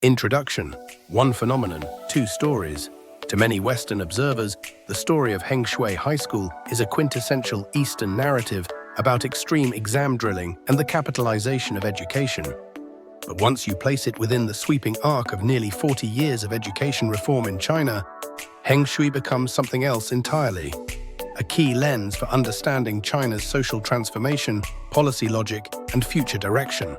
Introduction. One phenomenon, two stories. To many Western observers, the story of Hengshui High School is a quintessential Eastern narrative about extreme exam drilling and the capitalization of education. But once you place it within the sweeping arc of nearly 40 years of education reform in China, Hengshui becomes something else entirely. A key lens for understanding China's social transformation, policy logic, and future direction.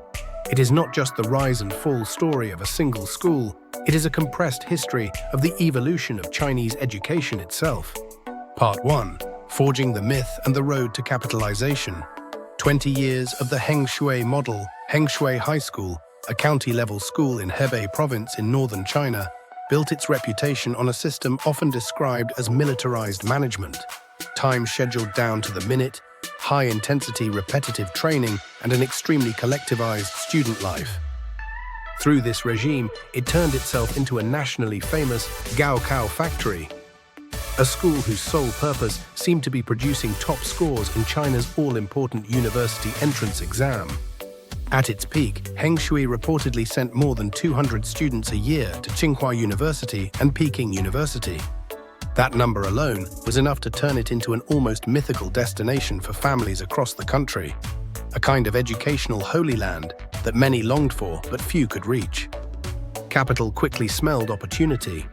It is not just the rise and fall story of a single school, it is a compressed history of the evolution of Chinese education itself. Part 1. Forging the myth and the road to capitalization. 20 years of the Hengshui model. Hengshui High School, a county-level school in Hebei province in northern China, built its reputation on a system often described as militarized management. Time scheduled down to the minute, high-intensity repetitive training, and an extremely collectivized student life. Through this regime, it turned itself into a nationally famous gaokao factory, a school whose sole purpose seemed to be producing top scores in China's all-important university entrance exam. At its peak, Hengshui reportedly sent more than 200 students a year to Tsinghua University and Peking University. That number alone was enough to turn it into an almost mythical destination for families across the country, a kind of educational holy land that many longed for but few could reach. Capital quickly smelled opportunity.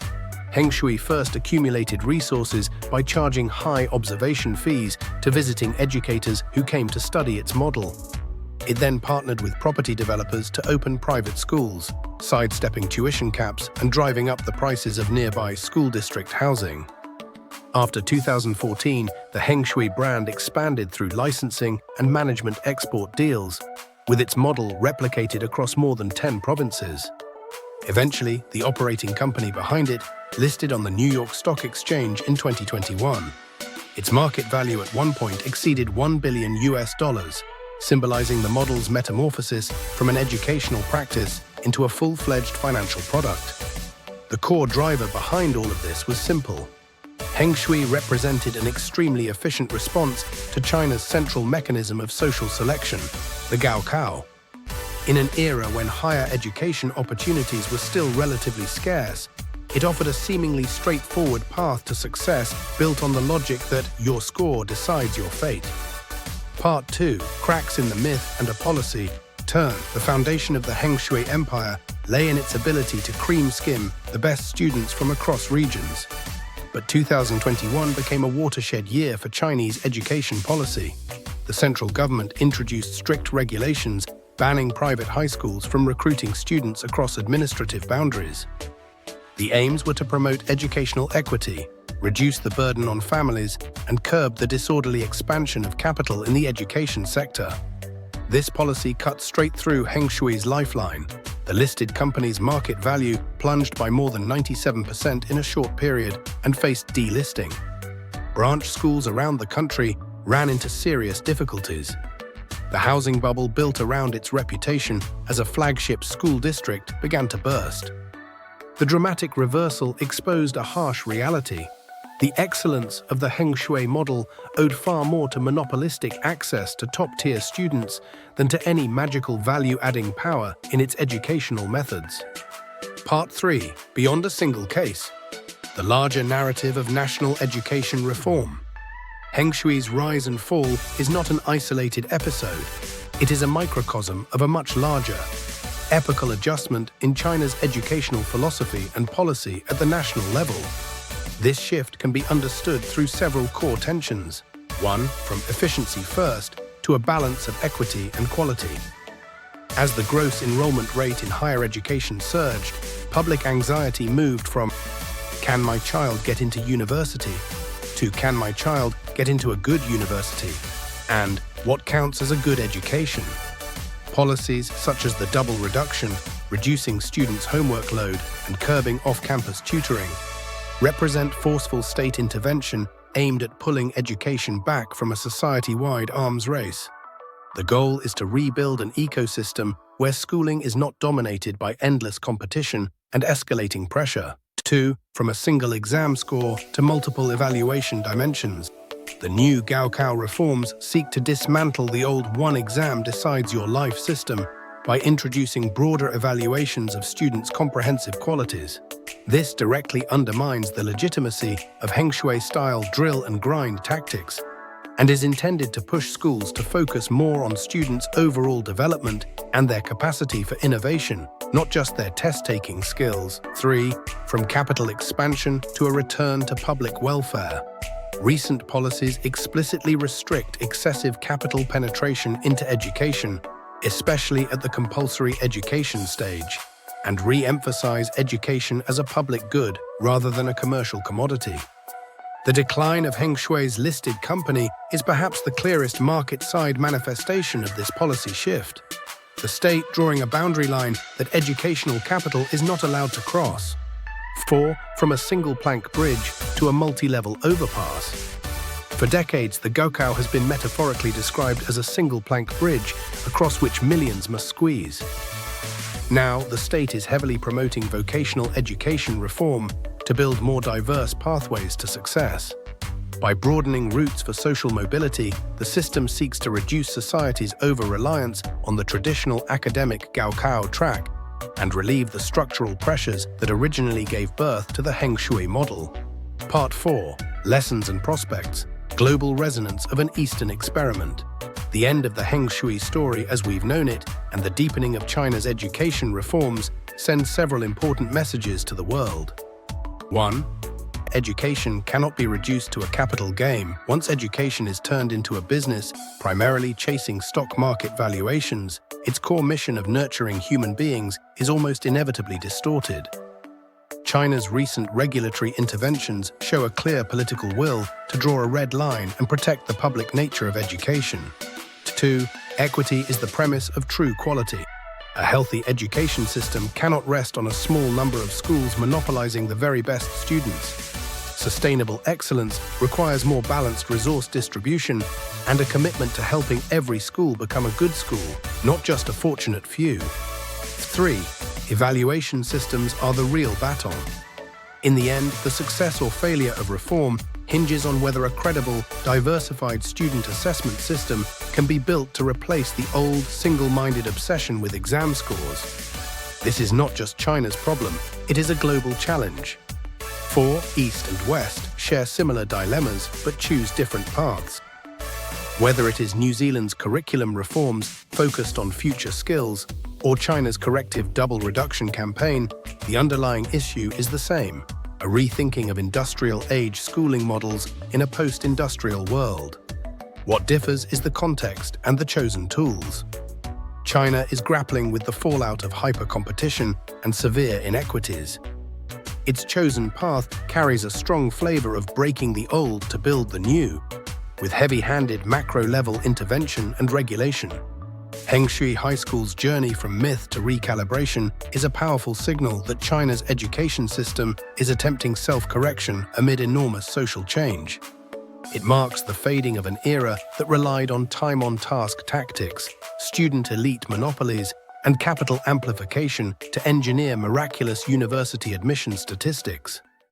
Hengshui first accumulated resources by charging high observation fees to visiting educators who came to study its model. It then partnered with property developers to open private schools, sidestepping tuition caps and driving up the prices of nearby school district housing. After 2014, the Hengshui brand expanded through licensing and management export deals, with its model replicated across more than 10 provinces. Eventually, the operating company behind it listed on the New York Stock Exchange in 2021. Its market value at one point exceeded $1 billion, symbolizing the model's metamorphosis from an educational practice into a full-fledged financial product. The core driver behind all of this was simple. Hengshui represented an extremely efficient response to China's central mechanism of social selection, the gaokao. In an era when higher education opportunities were still relatively scarce, it offered a seemingly straightforward path to success built on the logic that your score decides your fate. Part 2, Cracks in the Myth and a Policy. Turn. The foundation of the Hengshui Empire lay in its ability to cream-skim the best students from across regions. But 2021 became a watershed year for Chinese education policy. The central government introduced strict regulations banning private high schools from recruiting students across administrative boundaries. The aims were to promote educational equity, reduce the burden on families, and curb the disorderly expansion of capital in the education sector. This policy cut straight through Hengshui's lifeline. The listed company's market value plunged by more than 97% in a short period and faced delisting. Branch schools around the country ran into serious difficulties. The housing bubble built around its reputation as a flagship school district began to burst. The dramatic reversal exposed a harsh reality. The excellence of the Hengshui model owed far more to monopolistic access to top-tier students than to any magical value-adding power in its educational methods. Part 3. Beyond a single case. The larger narrative of national education reform. Hengshui's rise and fall is not an isolated episode. It is a microcosm of a much larger, epochal adjustment in China's educational philosophy and policy at the national level. This shift can be understood through several core tensions. One, from efficiency first to a balance of equity and quality. As the gross enrollment rate in higher education surged, public anxiety moved from "Can my child get into university?" to "Can my child get into a good university?" and "What counts as a good education?" Policies such as the double reduction, reducing students' homework load, and curbing off-campus tutoring represent forceful state intervention aimed at pulling education back from a society-wide arms race. The goal is to rebuild an ecosystem where schooling is not dominated by endless competition and escalating pressure. 2. From a single exam score to multiple evaluation dimensions. The new gaokao reforms seek to dismantle the old one exam decides your life system by introducing broader evaluations of students' comprehensive qualities. This directly undermines the legitimacy of Hengshui-style drill and grind tactics and is intended to push schools to focus more on students' overall development and their capacity for innovation, not just their test-taking skills. 3. From capital expansion to a return to public welfare. Recent policies explicitly restrict excessive capital penetration into education, especially at the compulsory education stage, and re-emphasize education as a public good rather than a commercial commodity. The decline of Hengshui's listed company is perhaps the clearest market-side manifestation of this policy shift, the state drawing a boundary line that educational capital is not allowed to cross. 4. From a single-plank bridge to a multi-level overpass. For decades, the gaokao has been metaphorically described as a single-plank bridge across which millions must squeeze. Now, the state is heavily promoting vocational education reform to build more diverse pathways to success. By broadening routes for social mobility, the system seeks to reduce society's over-reliance on the traditional academic gaokao track and relieve the structural pressures that originally gave birth to the Hengshui model. Part 4. Lessons and Prospects. Global Resonance of an Eastern Experiment. The end of the Hengshui story as we've known it and the deepening of China's education reforms send several important messages to the world. 1. Education cannot be reduced to a capital game. Once education is turned into a business, primarily chasing stock market valuations, its core mission of nurturing human beings is almost inevitably distorted. China's recent regulatory interventions show a clear political will to draw a red line and protect the public nature of education. 2. Equity is the premise of true quality. A healthy education system cannot rest on a small number of schools monopolizing the very best students. Sustainable excellence requires more balanced resource distribution and a commitment to helping every school become a good school, not just a fortunate few. 3. Evaluation systems are the real baton. In the end, the success or failure of reform hinges on whether a credible, diversified student assessment system can be built to replace the old, single-minded obsession with exam scores. This is not just China's problem, it is a global challenge. 4. East and West share similar dilemmas but choose different paths. Whether it is New Zealand's curriculum reforms focused on future skills or China's corrective double reduction campaign, the underlying issue is the same: a rethinking of industrial-age schooling models in a post-industrial world. What differs is the context and the chosen tools. China is grappling with the fallout of hyper-competition and severe inequities. Its chosen path carries a strong flavor of breaking the old to build the new, with heavy-handed macro-level intervention and regulation. Hengshui High School's journey from myth to recalibration is a powerful signal that China's education system is attempting self-correction amid enormous social change. It marks the fading of an era that relied on time-on-task tactics, student elite monopolies, and capital amplification to engineer miraculous university admission statistics.